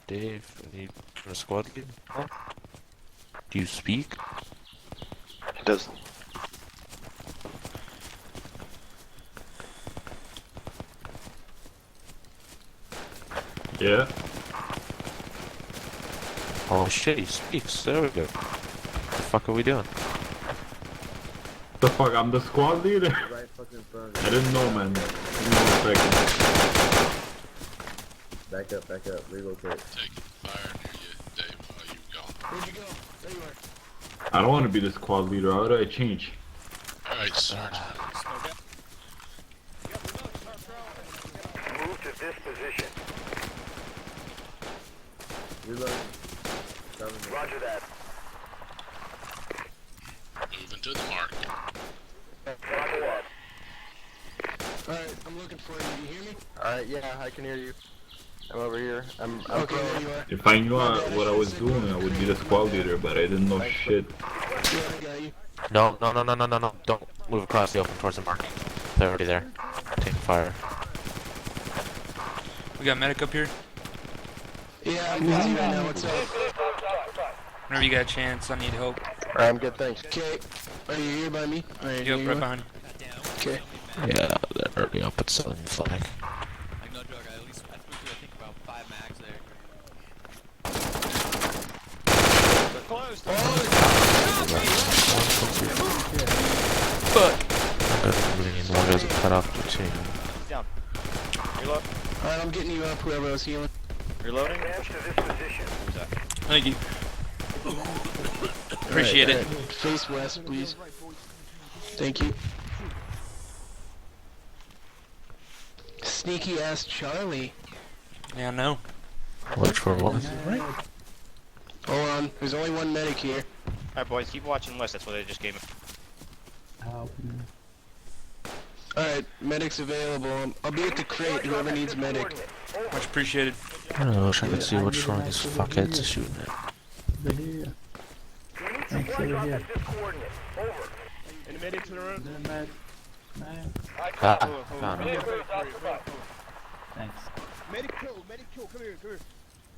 Dave, I need from a squad lead. Huh? Do you speak? He doesn't. Yeah. Oh shit, he speaks. There we go. What the fuck are we doing? The fuck, I'm the squad leader? Right fucking in front of I didn't know, man. Give me 1 second. Back up, relocate. Taking fire near you, Dave, while you gone. Where'd you go? There you are. I don't want to be the squad leader. How do I change? Alright, Sergeant. Move to this position. Reload. Cover me. Roger that. Moving to the mark. Follow up. Alright, I'm looking for you. You hear me? Alright, yeah, I can hear you. I'm over here. I'm Okay, there you are. If I knew what I was doing, I would be the squad leader, but I didn't know shit. Yeah, I got you. No. Don't move across the open towards the mark. They're already there. Taking fire. We got medic up here. Yeah, I'm with you right now. What's up? Whenever you got a chance, I need help. Alright, I'm good, thanks. Okay. Are you here by me? Alright, Yep, right behind you. Okay. Yeah, they're already up at selling the flag. Like no joke, I threw I think about 5 mags there. Fuck! One guy's cut off the chain. Down. Reload. Alright, I'm getting you up, whoever I was healing. Reloading. Advance to this position. Thank you. Appreciate it. Alright, face west, please. Thank you. Sneaky ass Charlie. Yeah, I know. Which for what? Hold on, there's only one medic here. Alright, boys, keep watching west. That's what they just gave me. Alright, medic's available. I'll be at the crate, whoever needs medic. Much appreciated. I wish I could see which one these fuckheads are shooting at. Supply drop at this coordinate. Over. Any medics in the room? Ah, found him. Thanks. Medic kill, come here.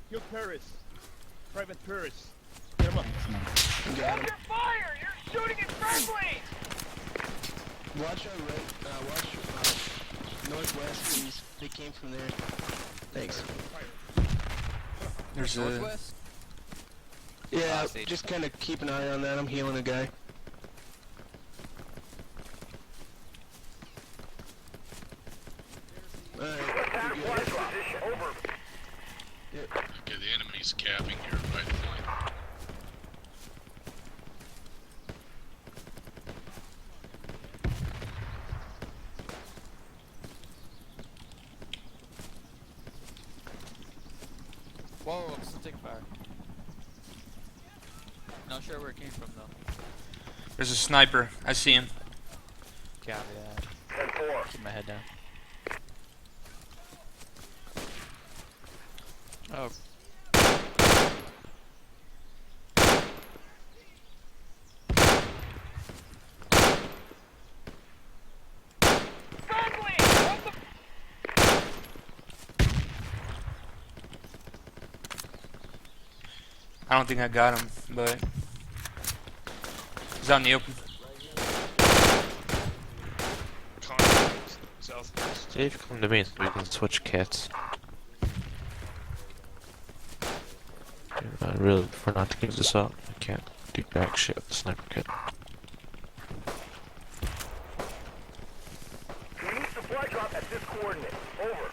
Kill terrorists. Private terrorists. Get him up. Got him. Fire! You're shooting infernally! Watch our right, watch northwest, please. They came from there. Thanks. There's a... Northwest? Yeah, just kind of keep an eye on that. I'm healing a guy. Alright, Attack you're good. position. Over. Okay, the enemy's capping your right flank. Whoa, I'm still taking fire. Not sure where it came from though. There's a sniper. I see him. Copy that. 10-4. Keep my head down. Oh. I don't think I got him, but... He's out in the open. Southwest. Dave, come to me so we can switch kits. I really prefer not to give this up. I can't do back shit with the sniper kit. New supply drop at this coordinate. Over.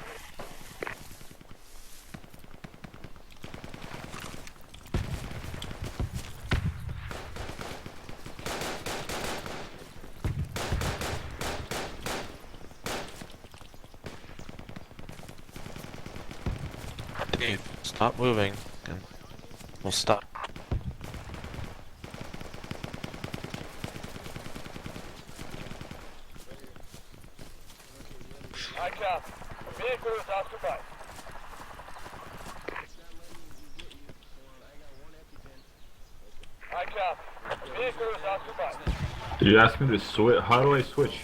Dave, stop moving and we'll stop. I copy. Vehicle is occupied. I copy. Vehicle is occupied. Did you ask me to switch? How do I switch?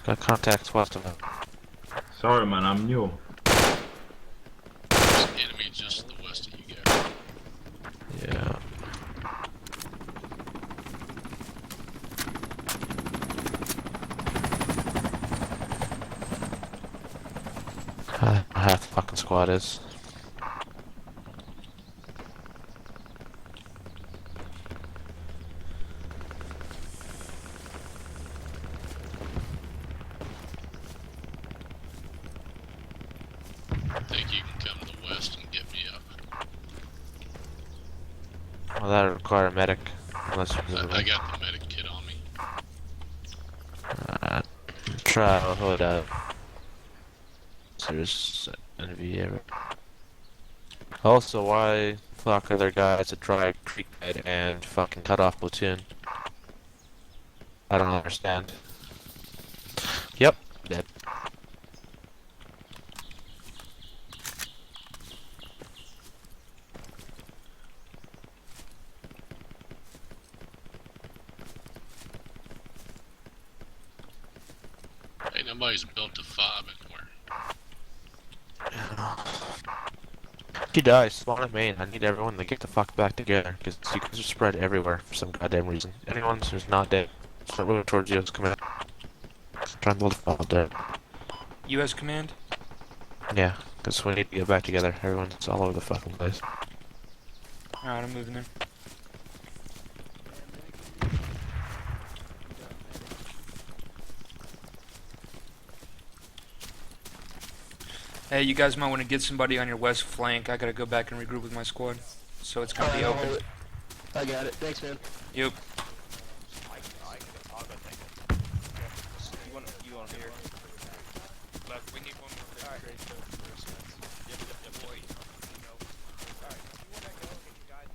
Got contacts west of him. Sorry, man, I'm new. There's an enemy just to the west of you guys. Yeah. Half the fucking squad is. I think you can come to the west and get me up. Well, that would require a medic. Unless you're I got the medic kit on me. Try to hold up. There's enemy ever. Also, why fuck are there guys at Dry Creek Bed and fucking cut off platoon? I don't understand. Yep, dead. Hey, nobody's built to 5 anywhere. If you die, spawn at main. I need everyone to get the fuck back together, because you guys are spread everywhere for some goddamn reason. Anyone who's not dead, start moving towards you. Come in. Try and build a file there. U.S. Command? Yeah, because we need to get back together. Everyone's all over the fucking place. Alright, I'm moving there. Hey, you guys might want to get somebody on your west flank. I gotta go back and regroup with my squad. So it's gonna be Alright, I'll open. hold it. I got it. Thanks, man. Yep. I'll go take it. You want here? Left, we need one more thing. Alright. Great, Yep. Boy, you know. Alright, you wanna go get your guys?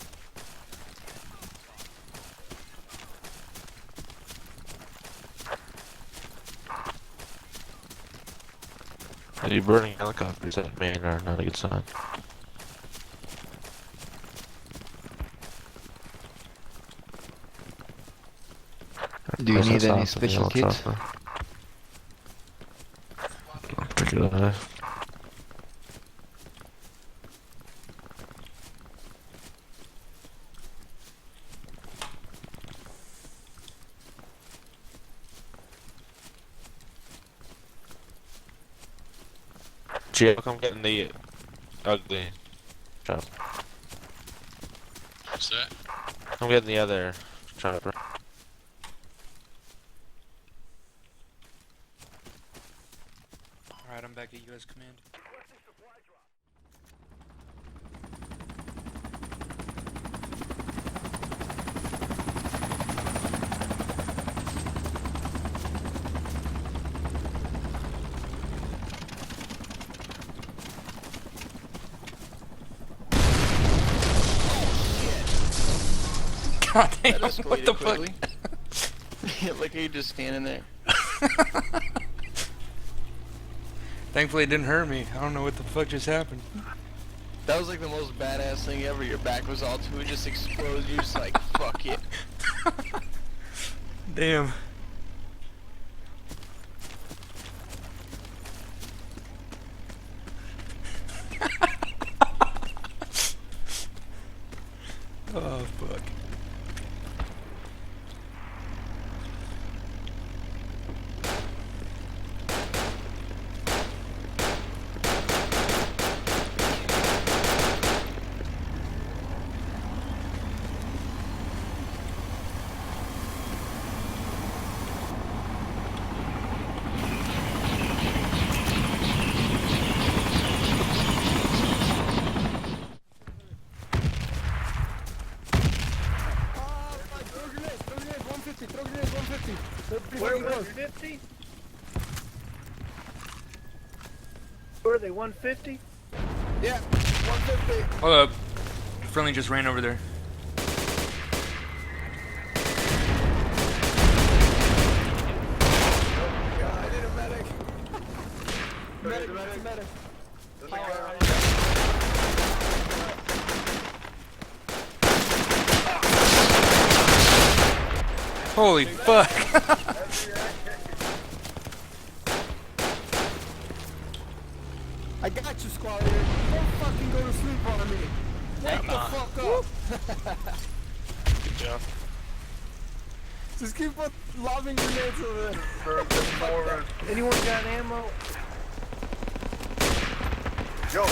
Are you burning helicopters at main are not a good sign. Do you need any Not special kits? particularly. Jay, I'm getting the ugly chopper. What's that? I'm getting the other chopper. Alright, I'm back at U.S. Command. God damn, That what escalated the quickly. fuck? Yeah, look at you just standing there. Thankfully it didn't hurt me. I don't know what the fuck just happened. That was like the most badass thing ever. Your back was all to it, just exploded. You're just like, fuck it. Damn. Oh fuck. Where 150? Where are they? 150? Yeah, 150. Hold up. Friendly just ran over there. I need a medic. Medic. Holy fuck. sleep on me. Wake the fuck up. Good job. Just keep on lobbing grenades over there. Anyone got ammo? Yo,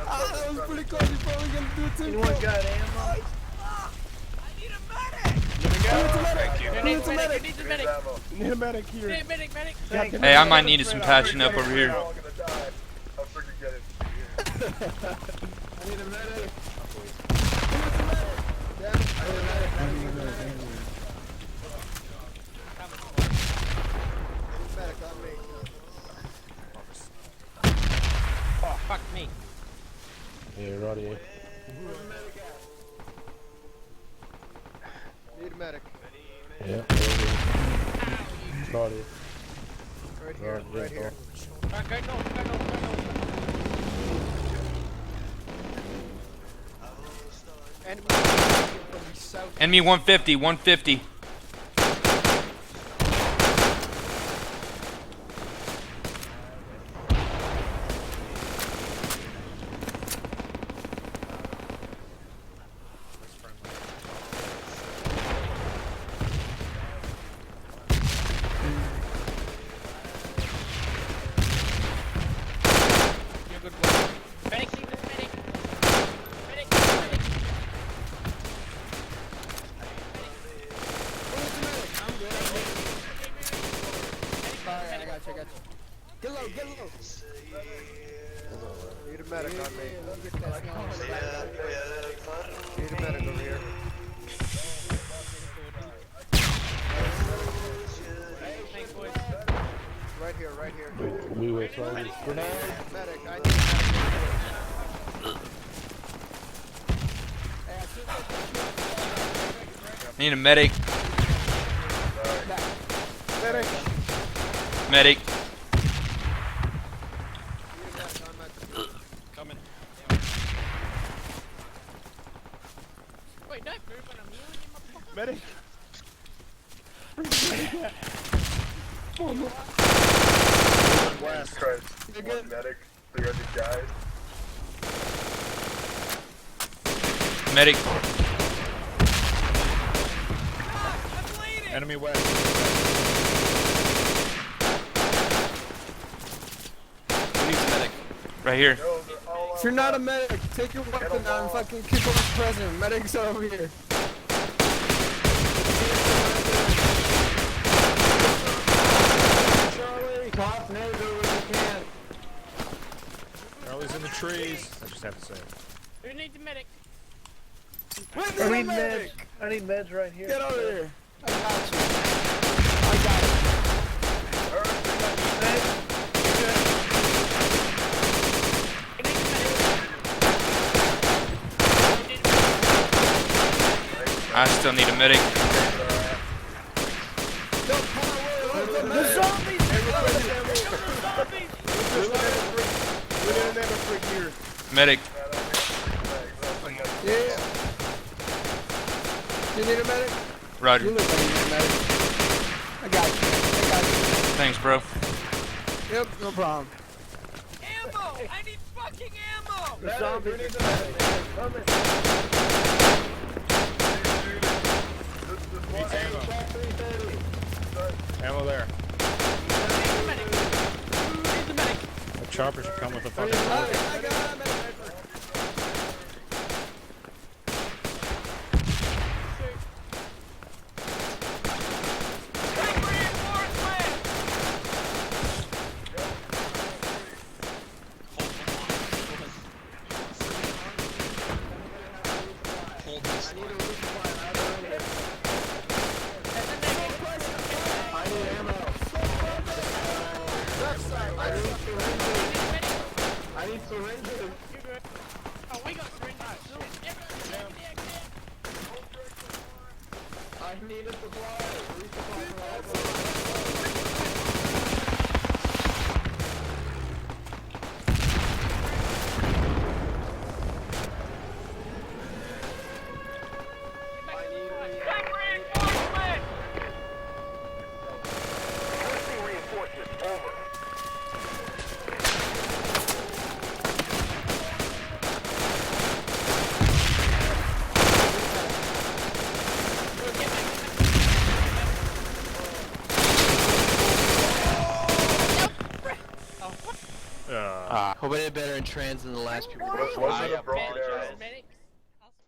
Ah, that was pretty close. You're probably gonna do it too. anyone got ammo? Thank you. Who needs a medic? Need a medic here. Hey, I might need some patching up over here. I need a medic. Who needs a medic? Damn it. I need a medic. Medic on me. Oh, fuck me. Yeah, right here. Where's the medic at? Need a medic. Yeah. Right here. Right here, right here. Okay, go. Enemy from the south. Enemy 150, 150. You're good boy. Medic, medic. Medic. I'm good. Alright, I got you. Get low. Need a medic on me. Need a medic over here. Thanks, boys. Right here. We were trying to grenade. Medic, I need a medic. Hey, I should Need a medic. Medic. Medic. Coming. Wait, don't move when I'm healing you, motherfucker. Medic. West. You're good. Medic. 300 guys. Medic. Enemy west. Who needs a medic? Right here. If you're not a medic, take your weapon out and fucking kick over the president. Medics are over here. Charlie, top neighbor when you can. Charlie's in the trees. I just have to say it. Who needs a medic? I need meds. I need meds right here. Get over here. I got you. I got it. I still need a medic. The zombies! Medic. Yeah. You need a medic? Roger. You look like you need a medic. I got you. Thanks, bro. Yep, no problem. Ammo! I need fucking ammo! The zombies are coming. Ammo there. Who needs a medic? Who needs a medic? The chopper should come with a fucking. I got a medic. Take reinforcement! Hold this line. I need ammo. Left side. I need syringes. Oh, we got syringes. I need a supply. Resupply for all. Take reinforcement! Reinforcements, over. Hope I did better in trans than the last people. I apologize. Medic.